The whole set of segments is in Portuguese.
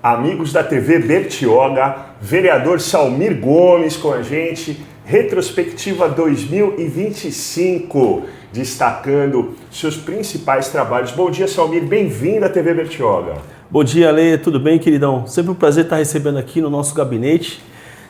amigos da TV Bertioga, vereador Salmir Gomes com a gente, retrospectiva 2025, destacando seus principais trabalhos. Bom dia, Salmir, bem-vindo à TV Bertioga. Bom dia, Ale, tudo bem, queridão? Sempre um prazer estar recebendo aqui no nosso gabinete.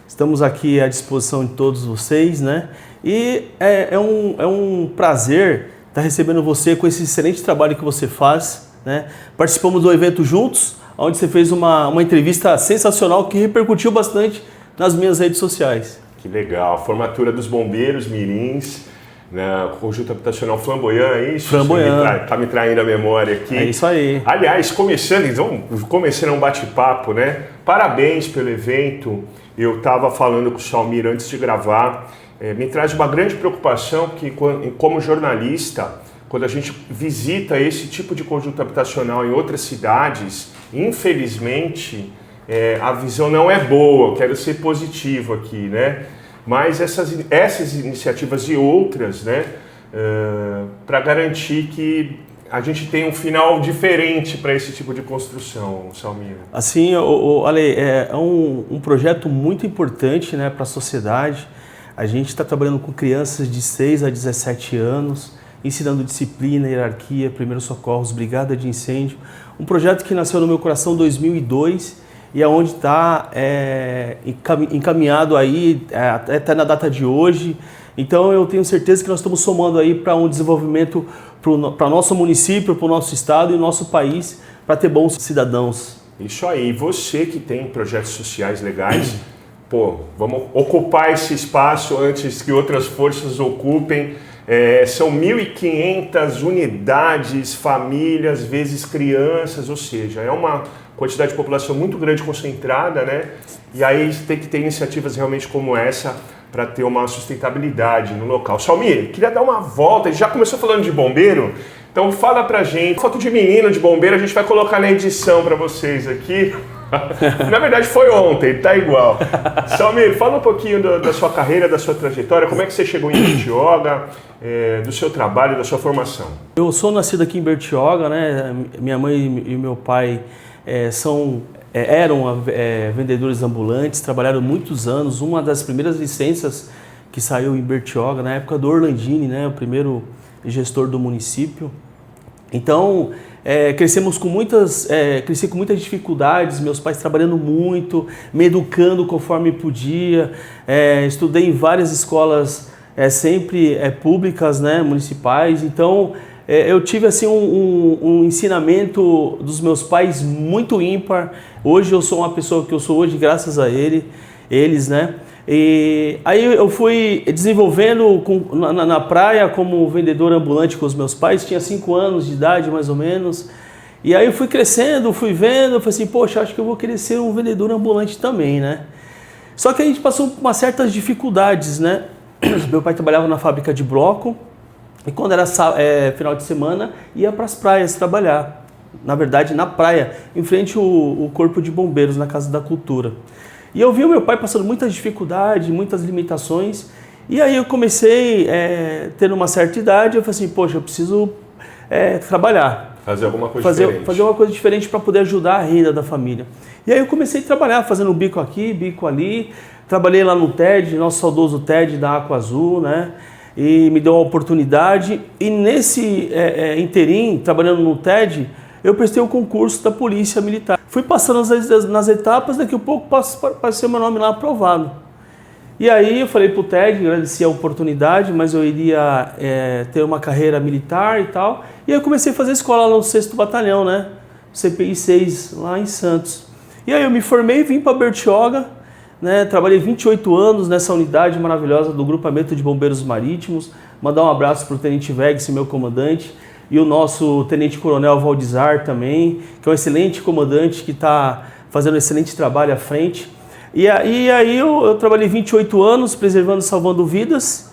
Estamos aqui à disposição de todos vocês, né? E é um prazer estar recebendo você com esse excelente trabalho que você faz, né? Participamos do evento juntos, onde você fez uma entrevista sensacional que repercutiu bastante nas minhas redes sociais. Que legal, a formatura dos bombeiros mirins, né? Conjunto habitacional Flamboyant, é isso? Flamboyant. Tá me traindo a memória aqui. É isso aí. Aliás, começando um bate-papo, né? Parabéns pelo evento. Eu estava falando com o Salmir antes de gravar. Me traz uma grande preocupação que, como jornalista, quando a gente visita esse tipo de conjunto habitacional em outras cidades, infelizmente, a visão não é boa. Eu quero ser positivo aqui, né? Mas essas iniciativas e outras, né, para garantir que a gente tenha um final diferente para esse tipo de construção, Salmir. Assim, Ale, é um projeto muito importante, né, para a sociedade. A gente está trabalhando com crianças de 6 a 17 anos, ensinando disciplina, hierarquia, primeiros socorros, brigada de incêndio. Um projeto que nasceu no meu coração em 2002 e é onde está encaminhado aí até na data de hoje. Então eu tenho certeza que nós estamos somando aí para um desenvolvimento para o nosso município, para o nosso estado e o nosso país, para ter bons cidadãos. Isso aí, você que tem projetos sociais legais, vamos ocupar esse espaço antes que outras forças ocupem. São 1.500 unidades, famílias, vezes crianças, ou seja, é uma quantidade de população muito grande concentrada, né? E aí tem que ter iniciativas realmente como essa para ter uma sustentabilidade no local. Salmir, queria dar uma volta, a gente já começou falando de bombeiro, então fala pra gente, foto de menino de bombeiro a gente vai colocar na edição para vocês aqui. Na verdade foi ontem, tá igual. Salmir, fala um pouquinho da sua carreira, da sua trajetória, como é que você chegou em Bertioga, do seu trabalho, da sua formação. Eu sou nascido aqui em Bertioga, né? Minha mãe e meu pai eram vendedores ambulantes, trabalharam muitos anos. Uma das primeiras licenças que saiu em Bertioga, na época do Orlandini, né? O primeiro gestor do município. Então, cresci com muitas dificuldades, meus pais trabalhando muito, me educando conforme podia, estudei em várias escolas sempre públicas, né, municipais, então eu tive assim um ensinamento dos meus pais muito ímpar. Hoje eu sou uma pessoa que eu sou hoje graças a eles, né? E aí eu fui desenvolvendo na praia como vendedor ambulante com os meus pais, tinha 5 anos de idade mais ou menos, e aí eu fui crescendo, fui vendo, eu falei assim, poxa, acho que eu vou querer ser um vendedor ambulante também, né? Só que a gente passou por umas certas dificuldades, né? Meu pai trabalhava na fábrica de bloco, e quando era final de semana ia para as praias trabalhar, na verdade na praia, em frente ao Corpo de Bombeiros, na Casa da Cultura. E eu vi o meu pai passando muitas dificuldades, muitas limitações, e aí eu comecei, tendo uma certa idade, eu falei assim, poxa, eu preciso trabalhar. Fazer alguma coisa diferente. Fazer uma coisa diferente para poder ajudar a renda da família. E aí eu comecei a trabalhar, fazendo bico aqui, bico ali, trabalhei lá no TED, nosso saudoso TED da Aqua Azul, né? E me deu uma oportunidade, e nesse interim, trabalhando no TED, eu prestei o concurso da Polícia Militar. Fui passando nas etapas, daqui a pouco passei meu nome lá aprovado. E aí eu falei pro TED, agradeci a oportunidade, mas eu iria ter uma carreira militar e tal. E aí eu comecei a fazer escola lá no 6º Batalhão, né? CPI 6, lá em Santos. E aí eu me formei, vim para Bertioga, né? Trabalhei 28 anos nessa unidade maravilhosa do Grupamento de Bombeiros Marítimos. Mandar um abraço pro Tenente Vegas, meu comandante. E o nosso Tenente Coronel Valdizar também, que é um excelente comandante que está fazendo um excelente trabalho à frente. E aí eu trabalhei 28 anos preservando e salvando vidas.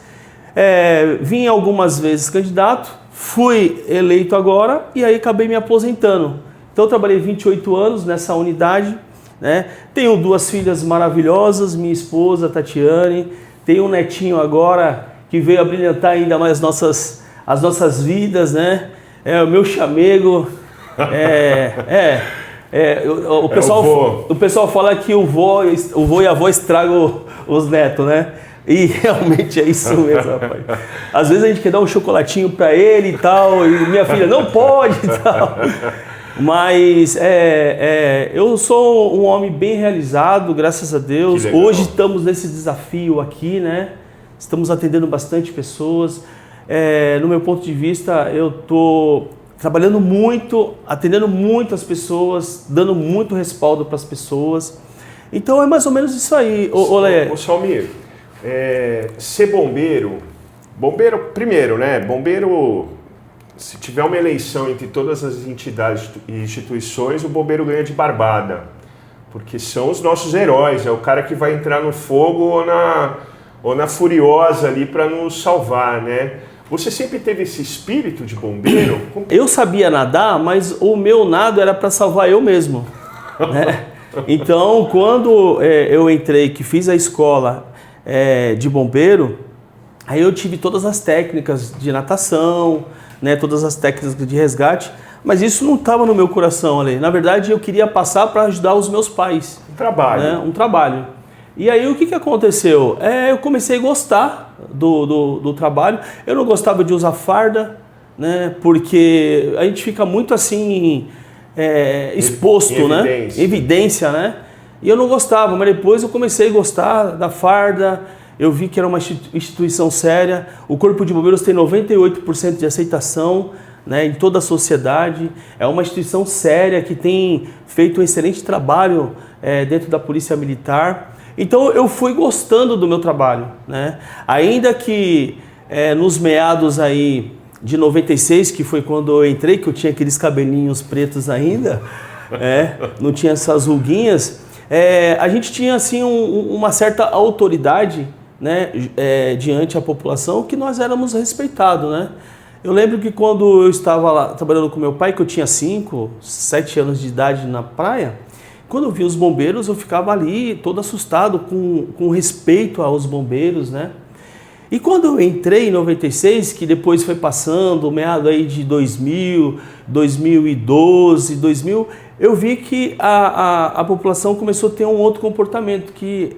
Vim algumas vezes candidato, fui eleito agora e aí acabei me aposentando. Então eu trabalhei 28 anos nessa unidade, né? Tenho 2 filhas maravilhosas, minha esposa Tatiane, tenho um netinho agora que veio a brilhantar ainda mais as nossas vidas, né? O meu chamego, O pessoal fala que o vô e a avó estragam os netos, né? E realmente é isso mesmo, rapaz. Às vezes a gente quer dar um chocolatinho para ele e tal, e minha filha não pode e tal. Mas eu sou um homem bem realizado, graças a Deus. Hoje estamos nesse desafio aqui, né? Estamos atendendo bastante pessoas. No meu ponto de vista, eu estou trabalhando muito, atendendo muitas pessoas, dando muito respaldo para as pessoas. Então é mais ou menos isso aí, Ô Salmir, ser bombeiro, primeiro, né? Bombeiro, se tiver uma eleição entre todas as entidades e instituições, o bombeiro ganha de barbada, porque são os nossos heróis, é o cara que vai entrar no fogo ou na furiosa ali para nos salvar, né? Você sempre teve esse espírito de bombeiro? Eu sabia nadar, mas o meu nado era para salvar eu mesmo, né? Então, quando eu entrei, que fiz a escola de bombeiro, aí eu tive todas as técnicas de natação, né, todas as técnicas de resgate, mas isso não estava no meu coração ali. Na verdade, eu queria passar para ajudar os meus pais. Um trabalho. Né, um trabalho. E aí, o que aconteceu? Eu comecei a gostar do trabalho. Eu não gostava de usar farda, né, porque a gente fica muito assim, exposto, né? Evidência, né? E eu não gostava, mas depois eu comecei a gostar da farda. Eu vi que era uma instituição séria. O Corpo de Bombeiros tem 98% de aceitação, né, em toda a sociedade. É uma instituição séria que tem feito um excelente trabalho dentro da Polícia Militar. Então eu fui gostando do meu trabalho, né? Ainda que nos meados aí de 96, que foi quando eu entrei, que eu tinha aqueles cabelinhos pretos ainda, não tinha essas ruguinhas, a gente tinha assim uma certa autoridade, né, diante da população, que nós éramos respeitados, né? Eu lembro que quando eu estava lá trabalhando com meu pai, que eu tinha 5, 7 anos de idade na praia, quando eu via os bombeiros, eu ficava ali todo assustado, com respeito aos bombeiros, né? E quando eu entrei em 96, que depois foi passando, meado aí de 2000, 2012, 2000, eu vi que a população começou a ter um outro comportamento, que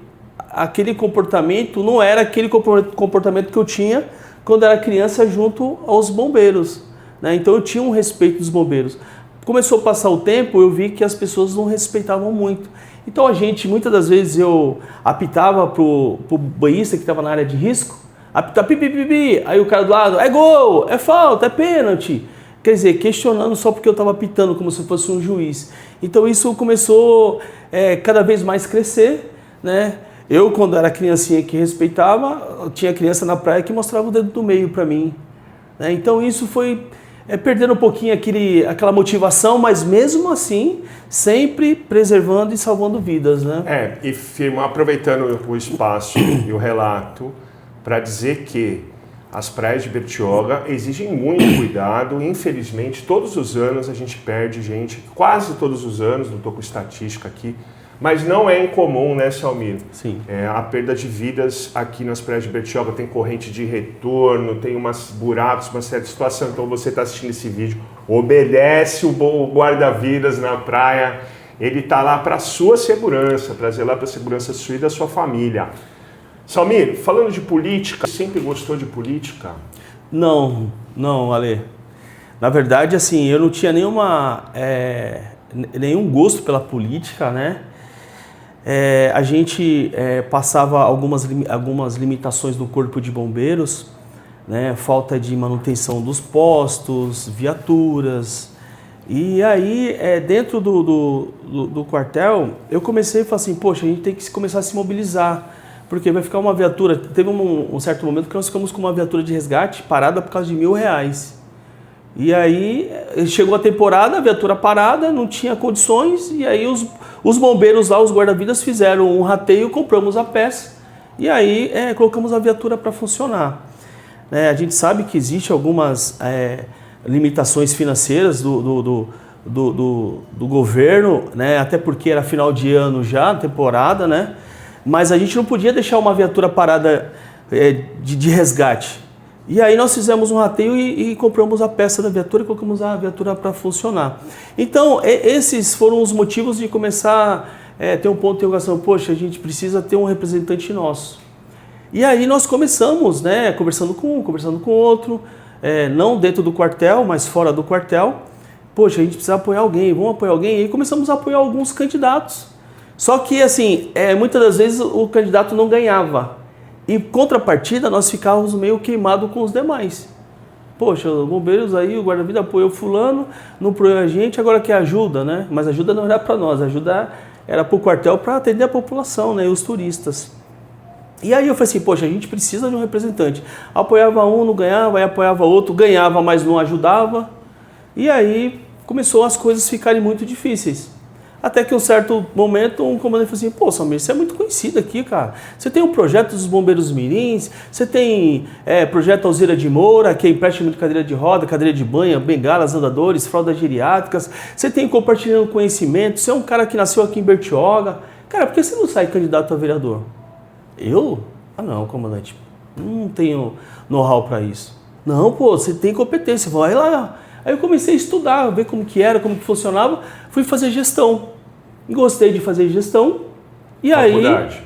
aquele comportamento não era aquele comportamento que eu tinha quando era criança junto aos bombeiros, né? Então eu tinha um respeito dos bombeiros. Começou a passar o tempo, eu vi que as pessoas não respeitavam muito. Então muitas das vezes eu apitava pro banhista que estava na área de risco, apitava pipi, aí o cara do lado, é gol, é falta, é pênalti. Quer dizer, questionando só porque eu estava apitando, como se fosse um juiz. Então isso começou cada vez mais crescer, né? Eu, quando era criancinha que respeitava, tinha criança na praia que mostrava o dedo do meio para mim, né? Então isso foi perdendo um pouquinho aquela motivação, mas mesmo assim, sempre preservando e salvando vidas, né? E firma, aproveitando o espaço e o relato, para dizer que as praias de Bertioga exigem muito cuidado. Infelizmente, todos os anos a gente perde gente, quase todos os anos, não estou com estatística aqui, mas não é incomum, né, Salmir? Sim. A perda de vidas aqui nas praias de Bertioga, tem corrente de retorno, tem buracos, uma certa situação. Então você está assistindo esse vídeo, obedece o guarda-vidas na praia, ele está lá para a sua segurança, para zelar para a segurança sua e da sua família. Salmir, falando de política, você sempre gostou de política? Não, Ale. Na verdade, assim, eu não tinha nenhum gosto pela política, né? A gente passava algumas limitações no Corpo de Bombeiros, né? Falta de manutenção dos postos, viaturas. E aí, dentro do quartel, eu comecei a falar assim, poxa, a gente tem que começar a se mobilizar, porque vai ficar uma viatura. Teve um certo momento que nós ficamos com uma viatura de resgate parada por causa de R$1.000. E aí chegou a temporada, a viatura parada, não tinha condições, e aí os bombeiros lá, os guarda-vidas, fizeram um rateio, compramos a peça, e aí colocamos a viatura para funcionar. A gente sabe que existem algumas limitações financeiras do governo, né? Até porque era final de ano já, temporada, né? Mas a gente não podia deixar uma viatura parada de resgate. E aí nós fizemos um rateio e compramos a peça da viatura e colocamos a viatura para funcionar. Então, esses foram os motivos de começar a ter um ponto de interrogação. Poxa, a gente precisa ter um representante nosso. E aí nós começamos, né, conversando com um, conversando com outro, não dentro do quartel, mas fora do quartel. Poxa, a gente precisa apoiar alguém, vamos apoiar alguém. E aí começamos a apoiar alguns candidatos. Só que, assim, muitas das vezes o candidato não ganhava. Em contrapartida, nós ficávamos meio queimados com os demais. Poxa, os bombeiros aí, o guarda-vida apoiou fulano, não apoiou a gente, agora quer ajuda, né? Mas ajuda não era para nós, ajuda era para o quartel para atender a população, né? E os turistas. E aí eu falei assim, poxa, a gente precisa de um representante. Apoiava um, não ganhava, aí apoiava outro, ganhava, mas não ajudava. E aí começou as coisas ficarem muito difíceis. Até que em um certo momento um comandante falou assim, pô, Samir, você é muito conhecido aqui, cara. Você tem um projeto dos Bombeiros Mirins, você tem projeto Alzira de Moura, que é empréstimo de cadeira de roda, cadeira de banha, bengalas, andadores, fraldas geriátricas. Você tem compartilhando conhecimento, você é um cara que nasceu aqui em Bertioga. Cara, por que você não sai candidato a vereador? Eu? Ah não, comandante, não tenho know-how para isso. Não, pô, você tem competência, vai lá. Aí eu comecei a estudar, ver como que era, como que funcionava, fui fazer gestão. Gostei de fazer gestão. E faculdade.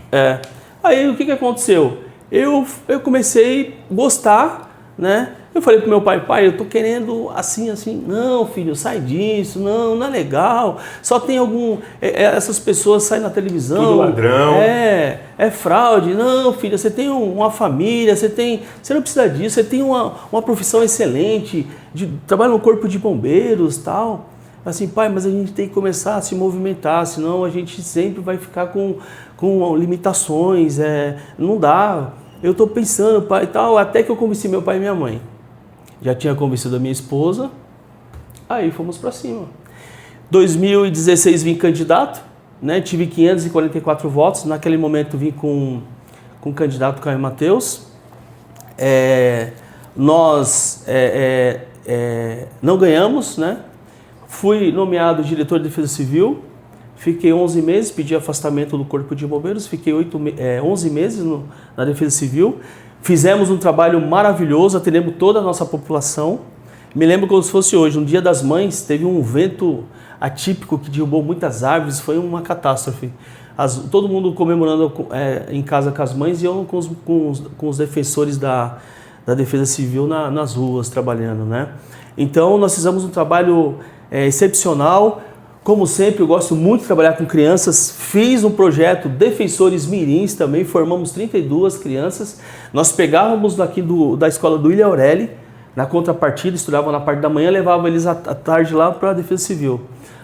Aí o que aconteceu? Eu comecei a gostar, né? Eu falei pro meu pai, eu tô querendo assim. Não, filho, sai disso, não é legal. Só tem essas pessoas saem na televisão. Tudo ladrão. É fraude. Não, filho, você tem uma família, você não precisa disso, você tem uma profissão excelente, trabalha no corpo de bombeiros, tal. Assim, pai, mas a gente tem que começar a se movimentar, senão a gente sempre vai ficar com limitações, não dá. Eu tô pensando, pai, e tal, até que eu convenci meu pai e minha mãe. Já tinha convencido a minha esposa, aí fomos para cima. 2016 vim candidato, né? Tive 544 votos, naquele momento vim com o candidato Caio Mateus. Nós não ganhamos, né? Fui nomeado diretor de Defesa Civil, fiquei 11 meses, pedi afastamento do Corpo de Bombeiros, fiquei 11 meses na Defesa Civil. Fizemos um trabalho maravilhoso, atendemos toda a nossa população. Me lembro como se fosse hoje, no Dia das Mães, teve um vento atípico que derrubou muitas árvores, foi uma catástrofe. Todo mundo comemorando em casa com as mães e eu com os defensores da Defesa Civil nas ruas trabalhando, né? Então nós fizemos um trabalho excepcional. Como sempre, eu gosto muito de trabalhar com crianças. Fiz um projeto Defensores Mirins também, formamos 32 crianças. Nós pegávamos daqui da escola do Ilha Aureli, na contrapartida, estudavam na parte da manhã, levava eles à tarde lá para a Defesa Civil.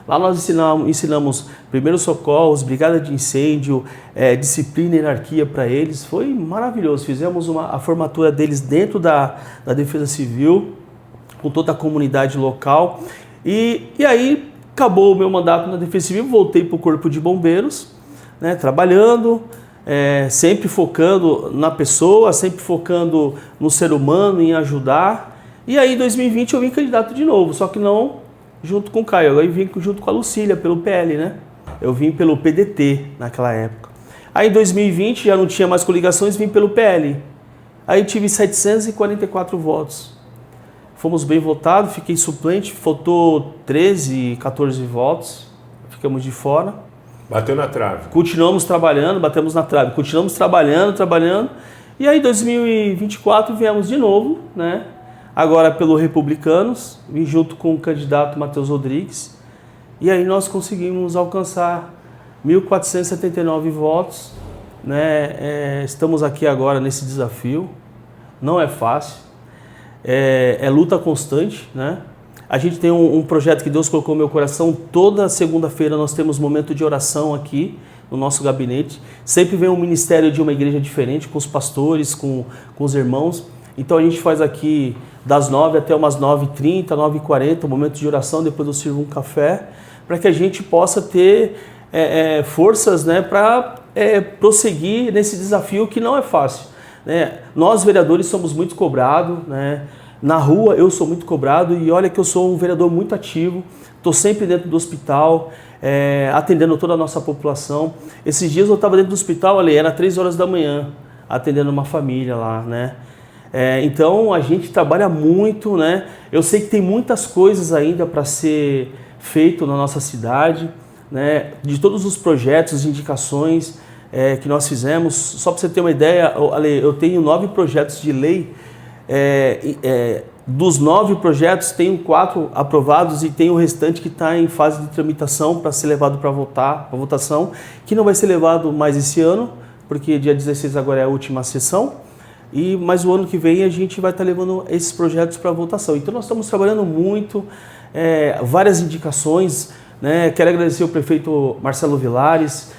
Lá nós ensinamos primeiros socorros, brigada de incêndio, disciplina e hierarquia para eles. Foi maravilhoso. Fizemos a formatura deles dentro da Defesa Civil, com toda a comunidade local. E aí acabou o meu mandato na Defesa Civil, voltei para o Corpo de Bombeiros, né, trabalhando, sempre focando na pessoa, sempre focando no ser humano, em ajudar. E aí em 2020 eu vim candidato de novo, só que não junto com o Caio, eu vim junto com a Lucília, pelo PL, né? Eu vim pelo PDT naquela época. Aí em 2020 já não tinha mais coligações, vim pelo PL. Aí tive 744 votos. Fomos bem votados, fiquei suplente, faltou 13, 14 votos, ficamos de fora. Bateu na trave. Continuamos trabalhando, batemos na trave, continuamos trabalhando. E aí em 2024 viemos de novo, né? Agora pelo Republicanos, vim junto com o candidato Matheus Rodrigues. E aí nós conseguimos alcançar 1.479 votos, né? Estamos aqui agora nesse desafio, não é fácil. É luta constante, né? A gente tem um projeto que Deus colocou no meu coração. Toda segunda-feira nós temos momento de oração aqui no nosso gabinete. Sempre vem um ministério de uma igreja diferente, com os pastores, com os irmãos. Então a gente faz aqui das 9 até umas 9h30, 9h40, um momento de oração, depois eu sirvo um café, para que a gente possa ter forças, né, para prosseguir nesse desafio que não é fácil. Nós vereadores somos muito cobrados, né? Na rua eu sou muito cobrado e olha que eu sou um vereador muito ativo, estou sempre dentro do hospital, atendendo toda a nossa população. Esses dias eu estava dentro do hospital, era 3 horas da manhã, atendendo uma família lá, né? Então a gente trabalha muito, né? Eu sei que tem muitas coisas ainda para ser feito na nossa cidade, né? De todos os projetos, indicações que nós fizemos. Só para você ter uma ideia, Ale, eu tenho 9 projetos de lei. Dos 9 projetos, tenho 4 aprovados e tem o restante que está em fase de tramitação para ser levado para votação, que não vai ser levado mais esse ano, porque dia 16 agora é a última sessão. Mas o ano que vem a gente vai estar levando esses projetos para votação. Então nós estamos trabalhando muito, várias indicações, né? Quero agradecer ao prefeito Marcelo Vilares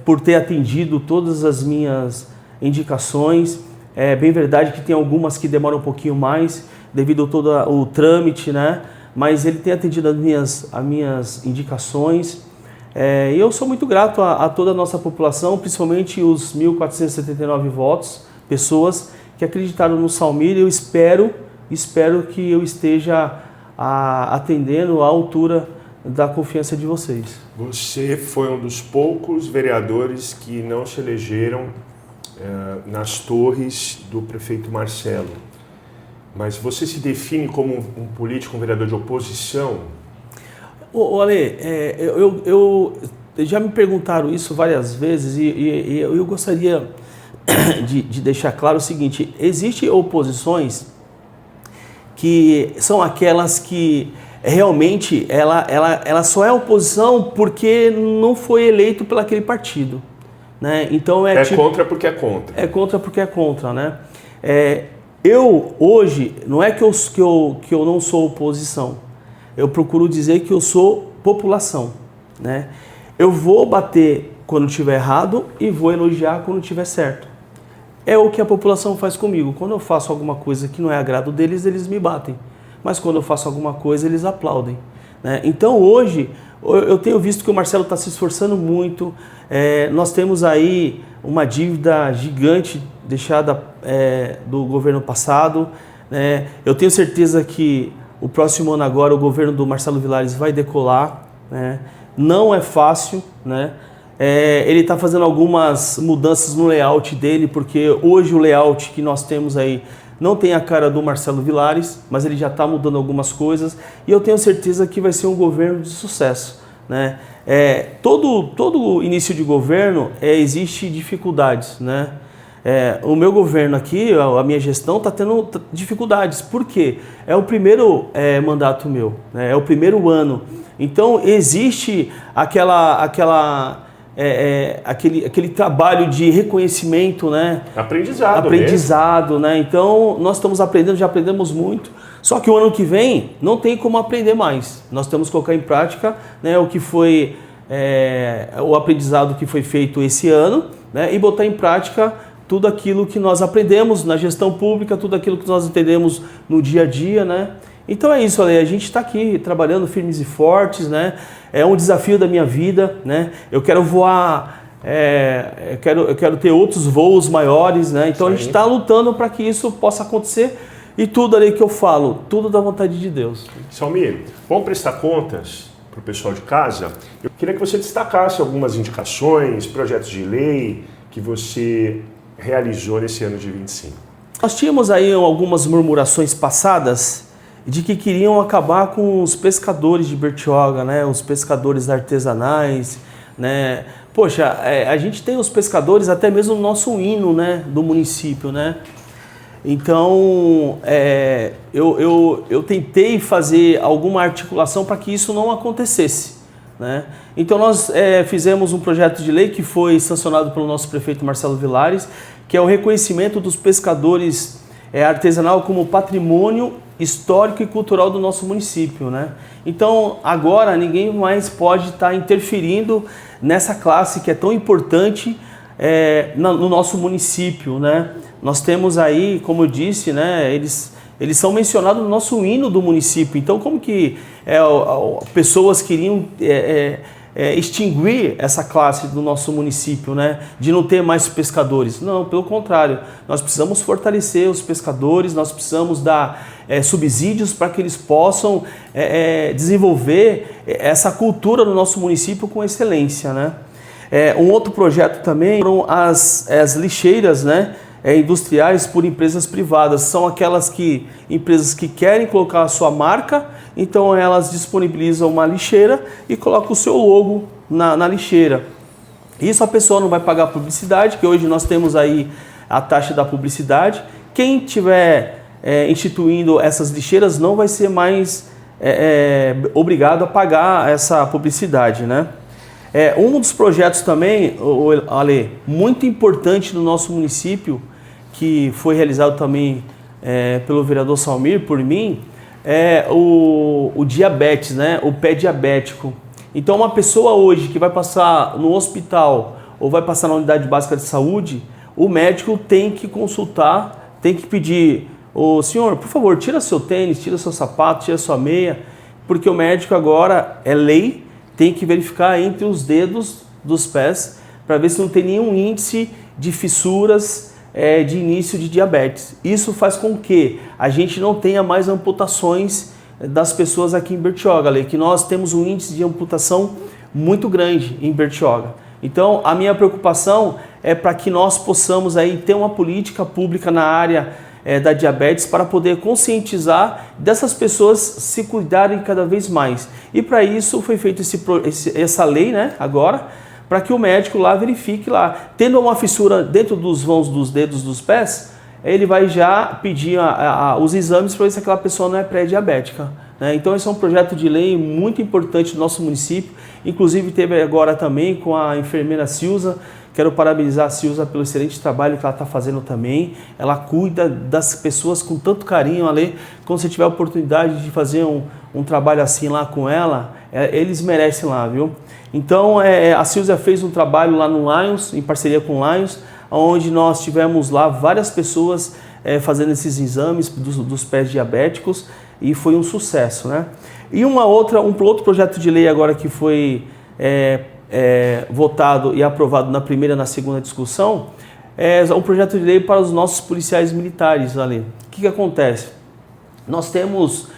por ter atendido todas as minhas indicações. É bem verdade que tem algumas que demoram um pouquinho mais devido a todo o trâmite, né? Mas ele tem atendido as minhas indicações. E eu sou muito grato a toda a nossa população, principalmente os 1.479 pessoas que acreditaram no Salmir. Eu espero que eu esteja atendendo à altura da confiança de vocês. Você foi um dos poucos vereadores que não se elegeram nas torres do prefeito Marcelo. Mas você se define como um político, um vereador de oposição? Ale, já me perguntaram isso várias vezes e eu gostaria de deixar claro o seguinte: existem oposições que são aquelas que realmente ela só é oposição porque não foi eleito por aquele partido, né? Então contra porque é contra. É contra porque é contra, né? Eu hoje não é que eu não sou oposição. Eu procuro dizer que eu sou população, né? Eu vou bater quando estiver errado e vou elogiar quando estiver certo. É o que a população faz comigo. Quando eu faço alguma coisa que não é agrado deles, eles me batem. Mas quando eu faço alguma coisa, eles aplaudem, né? Então hoje, eu tenho visto que o Marcelo está se esforçando muito. Nós temos aí uma dívida gigante deixada do governo passado, né? Eu tenho certeza que o próximo ano agora o governo do Marcelo Vilares vai decolar, né? Não é fácil, né? Ele está fazendo algumas mudanças no layout dele, porque hoje o layout que nós temos aí não tem a cara do Marcelo Vilares, mas ele já está mudando algumas coisas e eu tenho certeza que vai ser um governo de sucesso, né? Todo início de governo existe dificuldades, né? O meu governo aqui, a minha gestão está tendo dificuldades. Por quê? É o primeiro mandato meu, né? É o primeiro ano. Então existe aquele trabalho de reconhecimento, né? Aprendizado, né? Então nós estamos aprendendo, já aprendemos muito. Só que o ano que vem não tem como aprender mais. Nós temos que colocar em prática, né, o que foi o aprendizado que foi feito esse ano, né, e botar em prática tudo aquilo que nós aprendemos na gestão pública, tudo aquilo que nós entendemos no dia a dia, né? Então é isso, Ale, a gente está aqui trabalhando firmes e fortes, né? É um desafio da minha vida, né? Eu quero voar, eu quero ter outros voos maiores, né? Então a gente está lutando para que isso possa acontecer e tudo ali que eu falo, tudo da vontade de Deus. Salmir, vamos prestar contas para o pessoal de casa? Eu queria que você destacasse algumas indicações, projetos de lei que você realizou nesse ano de 25. Nós tínhamos aí algumas murmurações passadas de que queriam acabar com os pescadores de Bertioga, né? Os pescadores artesanais, né? Poxa, a gente tem os pescadores até mesmo no nosso hino, né? Do município, né? Então, eu tentei fazer alguma articulação para que isso não acontecesse, né? Então nós fizemos um projeto de lei que foi sancionado pelo nosso prefeito Marcelo Vilares, que é o reconhecimento dos pescadores artesanal como patrimônio histórico e cultural do nosso município, né? Então agora ninguém mais pode estar interferindo nessa classe que é tão importante no nosso município, né? Nós temos aí, como eu disse, né, eles são mencionados no nosso hino do município. Então como que pessoas queriam extinguir essa classe do nosso município, né? De não ter mais pescadores? Não, pelo contrário, nós precisamos fortalecer os pescadores, nós precisamos dar subsídios para que eles possam desenvolver essa cultura no nosso município com excelência, né? Um outro projeto também foram as lixeiras, né? industriais por empresas privadas. São aquelas empresas que querem colocar a sua marca, então elas disponibilizam uma lixeira e colocam o seu logo na lixeira. Isso a pessoa não vai pagar publicidade, que hoje nós temos aí a taxa da publicidade. Quem tiver instituindo essas lixeiras não vai ser mais obrigado a pagar essa publicidade, né? Um dos projetos também, Ale, muito importante no nosso município, que foi realizado também pelo vereador Salmir, por mim, é o diabetes, né? O pé diabético. Então, uma pessoa hoje que vai passar no hospital ou vai passar na unidade básica de saúde, o médico tem que consultar, tem que pedir: ô senhor, por favor, tira seu tênis, tira seu sapato, tira sua meia, porque o médico agora, é lei, tem que verificar entre os dedos dos pés para ver se não tem nenhum índice de fissuras de início de diabetes. Isso faz com que a gente não tenha mais amputações das pessoas aqui em Bertioga, Lê, que nós temos um índice de amputação muito grande em Bertioga. Então, a minha preocupação é para que nós possamos aí ter uma política pública na área da diabetes para poder conscientizar dessas pessoas se cuidarem cada vez mais. E para isso foi feita essa lei, né, agora, para que o médico lá verifique lá. Tendo uma fissura dentro dos vãos dos dedos dos pés, ele vai já pedir os exames para ver se aquela pessoa não é pré-diabética, né? Então esse é um projeto de lei muito importante do nosso município. Inclusive teve agora também com a enfermeira Silza. Quero parabenizar a Silza pelo excelente trabalho que ela está fazendo também. Ela cuida das pessoas com tanto carinho, Ale. Quando você tiver a oportunidade de fazer um trabalho assim lá com ela, eles merecem lá, viu? Então a Silza fez um trabalho lá no Lions, em parceria com o Lions, onde nós tivemos lá várias pessoas fazendo esses exames dos pés diabéticos e foi um sucesso, né? E um outro projeto de lei agora que foi votado e aprovado na primeira e na segunda discussão é um projeto de lei para os nossos policiais militares, ali. O que acontece? Nós temos,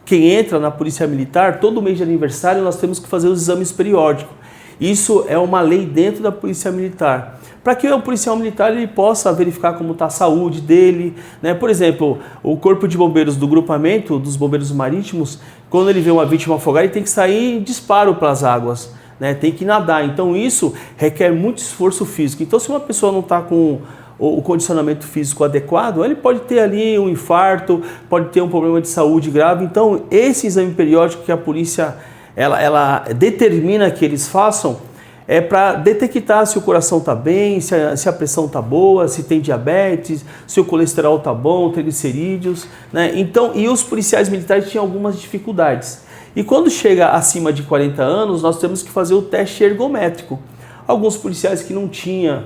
quem entra na Polícia Militar, todo mês de aniversário nós temos que fazer os exames periódicos. Isso é uma lei dentro da Polícia Militar, para que o policial militar ele possa verificar como está a saúde dele, né? Por exemplo, o Corpo de Bombeiros do grupamento dos Bombeiros Marítimos, quando ele vê uma vítima afogada, ele tem que sair em disparo para as águas, né? Tem que nadar. Então isso requer muito esforço físico. Então se uma pessoa não está com o condicionamento físico adequado, ele pode ter ali um infarto, pode ter um problema de saúde grave. Então esse exame periódico que a polícia ela determina que eles façam é para detectar se o coração está bem, se a pressão está boa, se tem diabetes, se o colesterol está bom, triglicerídeos, né? Então, e os policiais militares tinham algumas dificuldades. E quando chega acima de 40 anos, nós temos que fazer o teste ergométrico. Alguns policiais que não tinham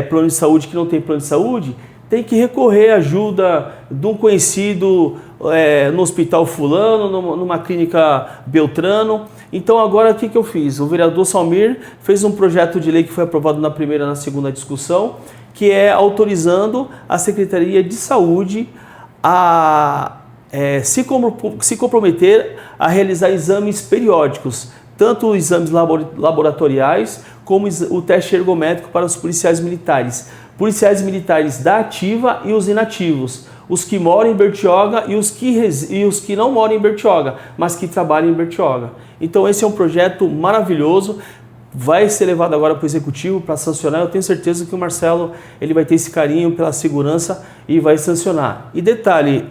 plano de saúde, que não tem plano de saúde, tem que recorrer à ajuda de um conhecido no hospital fulano, numa clínica Beltrano. Então agora o que eu fiz? O vereador Salmir fez um projeto de lei que foi aprovado na primeira e na segunda discussão, que é autorizando a Secretaria de Saúde a se comprometer a realizar exames periódicos, tanto exames laboratoriais como o teste ergométrico para os policiais militares da ativa e os inativos, os que moram em Bertioga e os que não moram em Bertioga, mas que trabalham em Bertioga. Então esse é um projeto maravilhoso, vai ser levado agora para o Executivo para sancionar. Eu tenho certeza que o Marcelo ele vai ter esse carinho pela segurança e vai sancionar. E detalhe,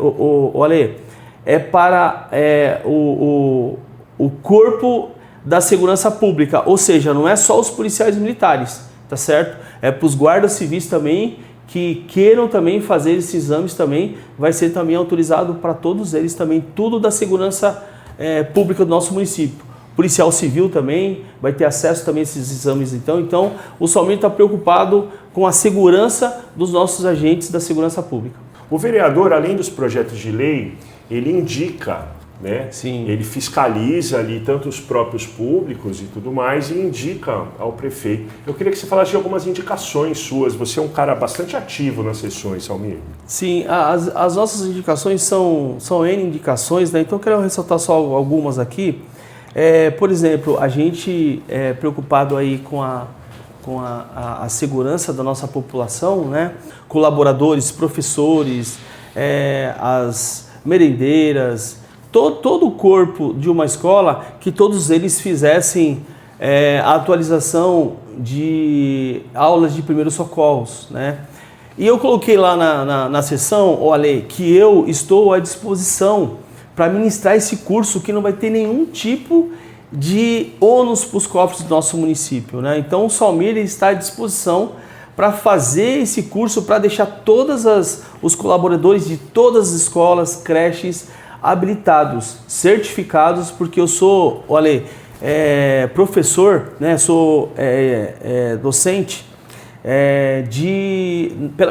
Ale, é para o corpo da segurança pública, ou seja, não é só os policiais militares, tá certo? É para os guardas civis também, que queiram também fazer esses exames também, vai ser também autorizado para todos eles também, tudo da segurança pública do nosso município. Policial civil também vai ter acesso também a esses exames. Então o Salmir está preocupado com a segurança dos nossos agentes da segurança pública. O vereador, além dos projetos de lei, ele indica, né? Sim. Ele fiscaliza ali tanto os próprios públicos e tudo mais e indica ao prefeito. Eu queria que você falasse de algumas indicações suas. Você é um cara bastante ativo nas sessões, Salmir. Sim, as nossas indicações são N indicações, né? Então eu quero ressaltar só algumas aqui. Por exemplo, a gente é preocupado aí com a segurança da nossa população, né? Colaboradores, professores, as merendeiras, todo o corpo de uma escola, que todos eles fizessem a atualização de aulas de primeiros socorros, né? E eu coloquei lá na sessão, Ale, que eu estou à disposição para ministrar esse curso, que não vai ter nenhum tipo de ônus para os cofres do nosso município, né? Então o Salmir está à disposição para fazer esse curso, para deixar todos os colaboradores de todas as escolas, creches, habilitados, certificados, porque eu sou, Ale, professor, né? Sou docente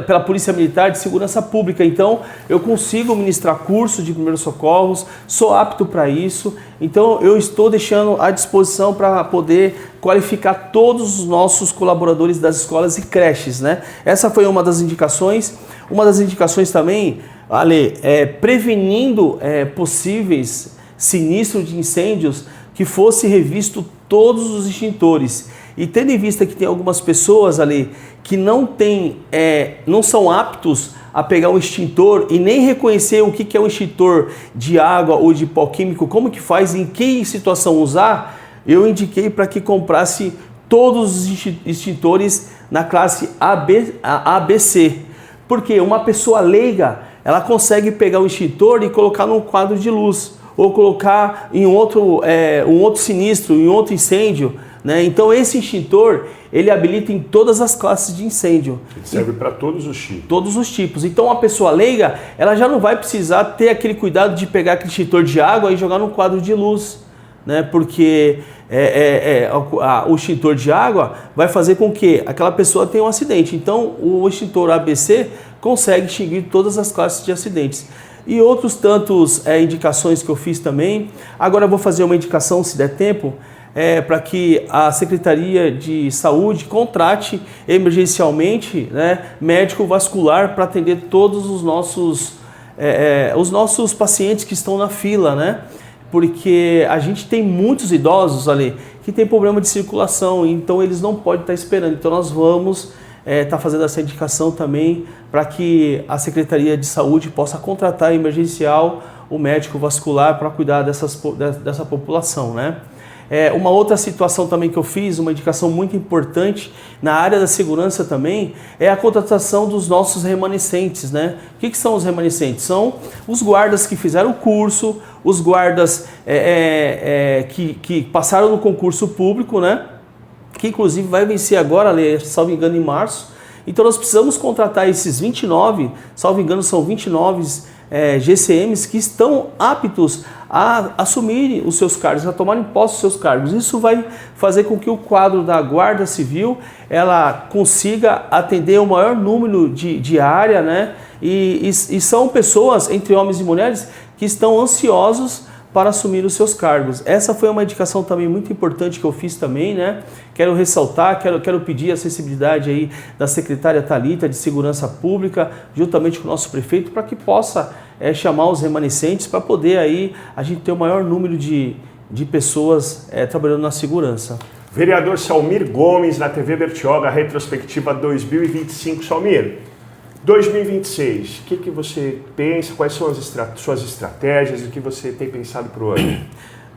pela Polícia Militar de Segurança Pública, então eu consigo ministrar curso de primeiros socorros, sou apto para isso, então eu estou deixando à disposição para poder qualificar todos os nossos colaboradores das escolas e creches, né? Essa foi uma das indicações. Uma das indicações também, Ale, prevenindo possíveis sinistros de incêndios, que fosse revisto todos os extintores. E tendo em vista que tem algumas pessoas ali que não são aptos a pegar um extintor e nem reconhecer o que é um extintor de água ou de pó químico, como que faz, em que situação usar, eu indiquei para que comprasse todos os extintores na classe ABC. Porque uma pessoa leiga, ela consegue pegar o extintor e colocar num quadro de luz, ou colocar em um outro sinistro, em outro incêndio, né? Então esse extintor, ele habilita em todas as classes de incêndio. Ele serve para todos os tipos. Todos os tipos. Então a pessoa leiga, ela já não vai precisar ter aquele cuidado de pegar aquele extintor de água e jogar num quadro de luz, né? Porque o extintor de água vai fazer com que aquela pessoa tenha um acidente. Então o extintor ABC consegue extinguir todas as classes de acidentes. E outros tantos indicações que eu fiz também. Agora eu vou fazer uma indicação, se der tempo, para que a Secretaria de Saúde contrate emergencialmente, né, médico vascular para atender todos os nossos pacientes que estão na fila, né? Porque a gente tem muitos idosos ali que tem problema de circulação, então eles não podem estar esperando. Então nós vamos estar fazendo essa indicação também para que a Secretaria de Saúde possa contratar emergencial o médico vascular para cuidar dessa população, né? Uma outra situação também que eu fiz, uma indicação muito importante na área da segurança também, é a contratação dos nossos remanescentes, né? O que são os remanescentes? São os guardas que fizeram o curso, os guardas que passaram no concurso público, né? Que inclusive vai vencer agora, salvo engano, em março. Então nós precisamos contratar esses 29, salvo engano são 29 GCMs que estão aptos a assumirem os seus cargos, a tomarem posse dos seus cargos. Isso vai fazer com que o quadro da Guarda Civil ela consiga atender o maior número de área, né? E são pessoas, entre homens e mulheres, que estão ansiosos para assumir os seus cargos. Essa foi uma indicação também muito importante que eu fiz também, né? Quero ressaltar, quero pedir a sensibilidade aí da secretária Thalita de Segurança Pública, juntamente com o nosso prefeito, para que possa chamar os remanescentes para poder aí a gente ter o maior número de pessoas trabalhando na segurança. Vereador Salmir Gomes, na TV Bertioga, retrospectiva 2025. Salmir, 2026, o que você pensa, quais são suas estratégias, o que você tem pensado para o ano?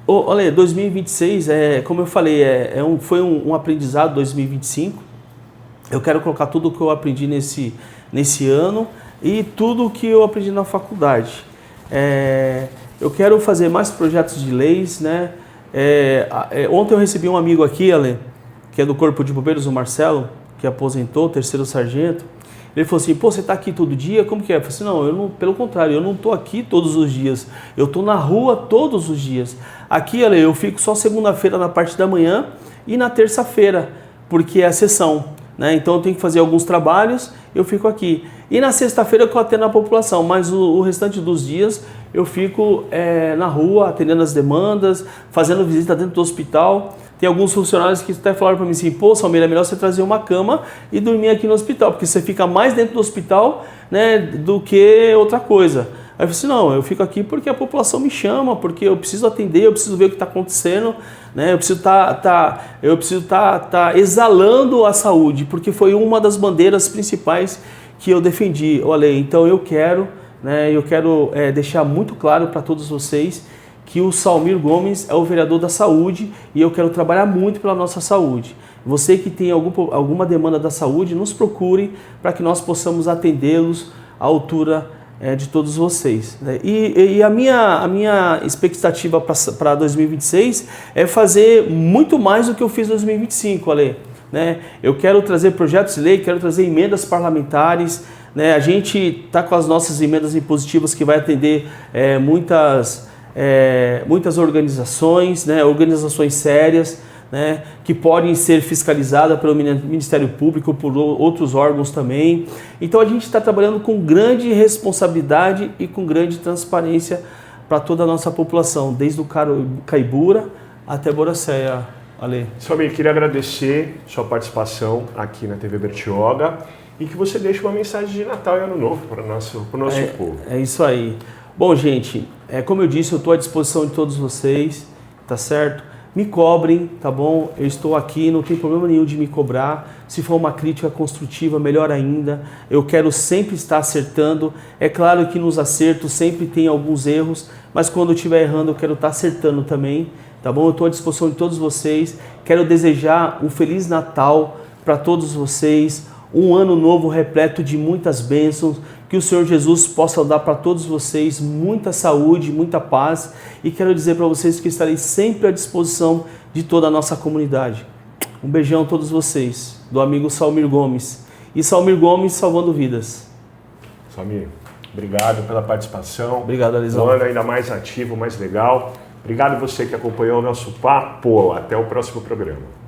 Olha, 2026, como eu falei, foi um aprendizado 2025. Eu quero colocar tudo o que eu aprendi nesse ano e tudo o que eu aprendi na faculdade. Eu quero fazer mais projetos de leis, né? Ontem eu recebi um amigo aqui, Ale, que é do Corpo de Bombeiros, o Marcelo, que aposentou, 3º sargento. Ele falou assim, pô, você está aqui todo dia? Como que é? Eu falei assim, não, pelo contrário, eu não estou aqui todos os dias. Eu estou na rua todos os dias. Aqui, Ale, eu fico só segunda-feira na parte da manhã e na terça-feira, porque é a sessão, né? Então eu tenho que fazer alguns trabalhos, eu fico aqui. E na sexta-feira eu atendo a população, mas o restante dos dias eu fico na rua, atendendo as demandas, fazendo visita dentro do hospital. Tem alguns funcionários que até falaram para mim assim, pô, Salmir, é melhor você trazer uma cama e dormir aqui no hospital, porque você fica mais dentro do hospital, né, do que outra coisa. Aí eu falei assim, não, eu fico aqui porque a população me chama, porque eu preciso atender, eu preciso ver o que está acontecendo, né? Eu preciso tá exalando a saúde, porque foi uma das bandeiras principais que eu defendi. Olha, então eu quero, né, deixar muito claro para todos vocês que o Salmir Gomes é o vereador da saúde e eu quero trabalhar muito pela nossa saúde. Você que tem alguma demanda da saúde, nos procure para que nós possamos atendê-los à altura de todos vocês, né? E a minha expectativa para 2026 é fazer muito mais do que eu fiz em 2025, Ale, né? Eu quero trazer projetos de lei, quero trazer emendas parlamentares, né? A gente está com as nossas emendas impositivas que vai atender muitas organizações, né? Organizações sérias, né, que podem ser fiscalizadas pelo Ministério Público ou por outros órgãos também. Então a gente está trabalhando com grande responsabilidade e com grande transparência para toda a nossa população, desde o Caibura até Boracéia, Ale. Salmir, queria agradecer sua participação aqui na TV Bertioga e que você deixe uma mensagem de Natal e Ano Novo para o nosso povo. É isso aí. Bom, gente, como eu disse, eu estou à disposição de todos vocês, tá certo? Me cobrem, tá bom? Eu estou aqui, não tem problema nenhum de me cobrar. Se for uma crítica construtiva, melhor ainda. Eu quero sempre estar acertando. É claro que nos acertos sempre tem alguns erros, mas quando eu estiver errando, eu quero estar acertando também, tá bom? Eu estou à disposição de todos vocês. Quero desejar um Feliz Natal para todos vocês, um ano novo repleto de muitas bênçãos, que o Senhor Jesus possa dar para todos vocês muita saúde, muita paz, e quero dizer para vocês que estarei sempre à disposição de toda a nossa comunidade. Um beijão a todos vocês, do amigo Salmir Gomes. E Salmir Gomes salvando vidas. Salmir, obrigado pela participação. Obrigado, Alisão. Um ano ainda mais ativo, mais legal. Obrigado você que acompanhou o nosso papo. Até o próximo programa.